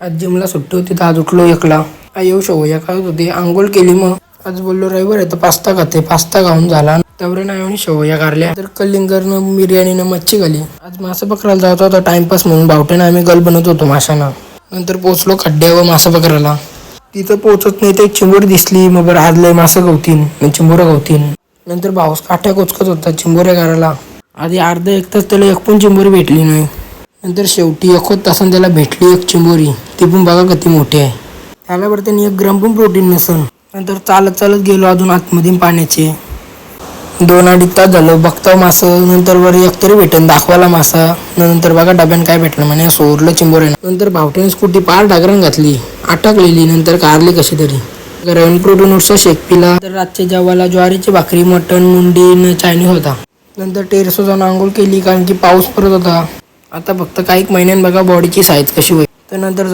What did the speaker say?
आज जिमला सुट्टी होती तर आज उठलो एकला. आई येऊ शेवया खात होती, आंघोळ केली. मग आज बोललो रविवार आहे तर पास्ता खाते. पास्ता खाऊन झाला. त्यावर नाही शेवया कारल्या तर कलिंगरनं बिर्याणीनं मच्छी खाली. आज मासा पकडायला जात होता टाइमपास म्हणून भावट्यानं आम्ही गल बनवत होतो माशांना. नंतर पोचलो खड्ड्यावर मासा पकडायला. तिथं पोचत नाही तर एक चिंबोरी दिसली. मग बरं आज लय मासा गवतीन चिंबोरा गवतीन. नंतर भाऊस काठ्या कोचकत होता चिंबोऱ्या करायला. आधी अर्धा एक तास त्याला एक पण चिंबोरी भेटली नाही. नंतर शेवटी 1 तासानं त्याला भेटली एक चिंबोरी. ती पण बघा किती मोठी आहे. त्याला बरं त्यांनी 1 ग्राम पण प्रोटीन नसन. नंतर चालत चालत गेलो अजून आतमध्ये पाण्याचे. 2-2.5 तास झालं बघताव मासं. नंतर वर एक तरी भेटेन दाखवायला मासा. नंतर बघा डब्यान काय भेटलं म्हणे सोडलं चिंबोऱ्यानं. नंतर भावट्याने स्कूटी पार डागरान घातली, अटकलेली. नंतर कारली कशी तरी. रन प्रोटीन उठचा शेक पिला. तर रातच्या जेवायला ज्वारीची भाकरी, मटण, मुंडी, चायनीज होता. नंतर टेरेसवर जाऊन आंघोळ केली कारण की पाऊस पडत होता. आता फक्त काही महिन्यान बघा बॉडीची साईज कशी होईल. तर नंतर